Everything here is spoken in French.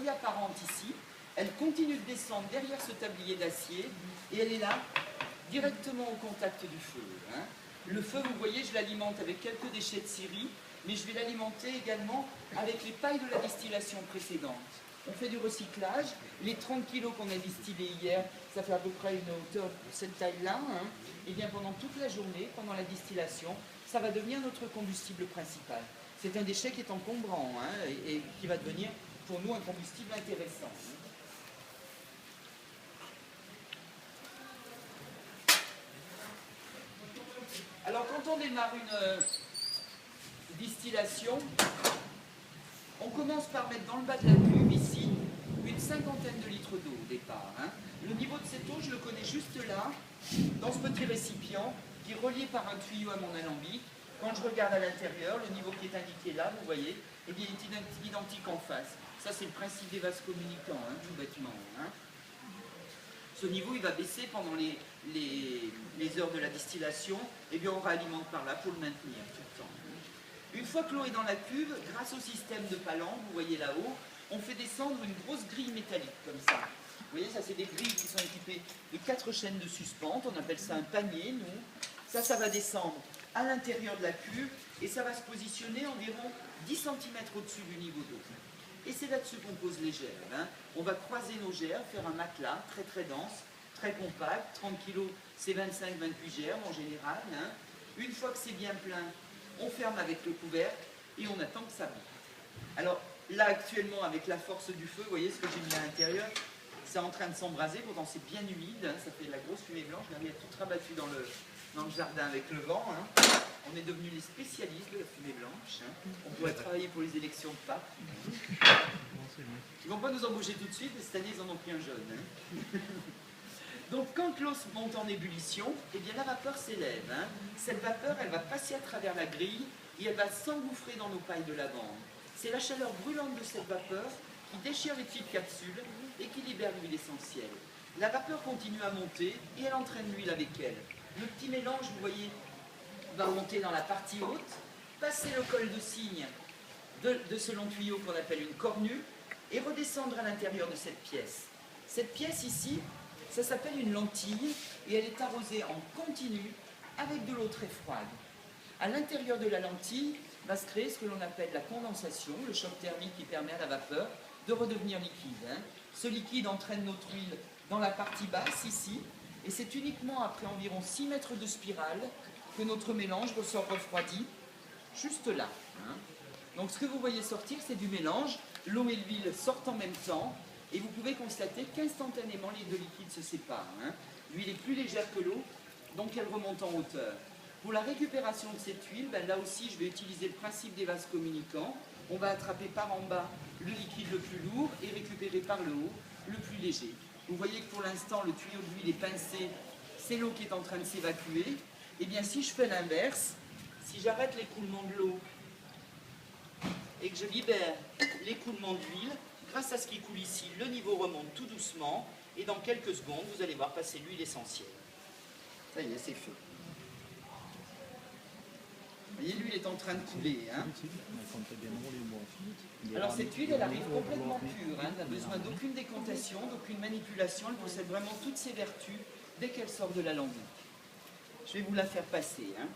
feuille apparente ici, elle continue de descendre derrière ce tablier d'acier et elle est là, directement au contact du feu. Hein. Le feu, vous voyez, je l'alimente avec quelques déchets de scierie, mais je vais l'alimenter également avec les pailles de la distillation précédente. On fait du recyclage. Les 30 kg qu'on a distillés hier, ça fait à peu près une hauteur de cette taille-là. Hein. Et bien pendant toute la journée, pendant la distillation, ça va devenir notre combustible principal. C'est un déchet qui est encombrant hein, et qui va devenir pour nous un combustible intéressant. Alors quand on démarre une distillation, on commence par mettre dans le bas de la cuve ici une cinquantaine de litres d'eau au départ. Hein. Le niveau de cette eau, je le connais juste là, dans ce petit récipient qui est relié par un tuyau à mon alambic. Quand je regarde à l'intérieur, le niveau qui est indiqué là, vous voyez, eh bien, il est identique en face. Ça, c'est le principe des vases communicants, hein, tout bêtement. Hein. Ce niveau, il va baisser pendant les heures de la distillation, et bien on réalimente par là pour le maintenir tout le temps. Une fois que l'eau est dans la cuve, grâce au système de palan, vous voyez là-haut, on fait descendre une grosse grille métallique comme ça. Vous voyez, ça c'est des grilles qui sont équipées de 4 chaînes de suspente, on appelle ça un panier, nous. Ça va descendre à l'intérieur de la cuve et ça va se positionner environ 10 cm au-dessus du niveau d'eau. Et c'est là-dessus qu'on pose les gerres. Hein. On va croiser nos gerres, faire un matelas très très dense, très compact, 30 kg, c'est 25-28 germes en général. Hein. Une fois que c'est bien plein, on ferme avec le couvercle et on attend que ça boue. Alors là actuellement avec la force du feu, vous voyez ce que j'ai mis à l'intérieur, c'est en train de s'embraser, pourtant c'est bien humide, hein, ça fait de la grosse fumée blanche, il y a tout rabattu dans le jardin avec le vent. Hein. On est devenus les spécialistes de la fumée blanche. Hein. On pourrait travailler pour les élections de pape. Ils ne vont pas nous embaucher tout de suite, mais cette année ils en ont pris un jeune. Hein. Donc quand l'eau monte en ébullition, eh bien la vapeur s'élève. Hein. Cette vapeur, elle va passer à travers la grille et elle va s'engouffrer dans nos pailles de lavande. C'est la chaleur brûlante de cette vapeur qui déchire les petites capsules et qui libère l'huile essentielle. La vapeur continue à monter et elle entraîne l'huile avec elle. Le petit mélange, vous voyez, va monter dans la partie haute, passer le col de cygne de ce long tuyau qu'on appelle une cornue et redescendre à l'intérieur de cette pièce. Cette pièce ici, ça s'appelle une lentille et elle est arrosée en continu avec de l'eau très froide. À l'intérieur de la lentille va se créer ce que l'on appelle la condensation, le choc thermique qui permet à la vapeur de redevenir liquide. Hein. Ce liquide entraîne notre huile dans la partie basse ici et c'est uniquement après environ 6 mètres de spirale que notre mélange ressort refroidi, juste là. Hein. Donc ce que vous voyez sortir, c'est du mélange, l'eau et l'huile sortent en même temps, et vous pouvez constater qu'instantanément les deux liquides se séparent. Hein. L'huile est plus légère que l'eau, donc elle remonte en hauteur. Pour la récupération de cette huile, ben là aussi je vais utiliser le principe des vases communicants. On va attraper par en bas le liquide le plus lourd et récupérer par le haut le plus léger. Vous voyez que pour l'instant le tuyau de l'huile est pincé, c'est l'eau qui est en train de s'évacuer. Et bien si je fais l'inverse, si j'arrête l'écoulement de l'eau et que je libère l'écoulement de l'huile, grâce à ce qui coule ici, le niveau remonte tout doucement et dans quelques secondes, vous allez voir passer l'huile essentielle. Ça y est, c'est fait. Vous voyez, l'huile est en train de couler. Hein. Alors cette huile, elle arrive complètement pure. Hein. Elle n'a besoin d'aucune décantation, d'aucune manipulation. Elle possède vraiment toutes ses vertus dès qu'elle sort de l'alambic. Je vais vous la faire passer. Hein.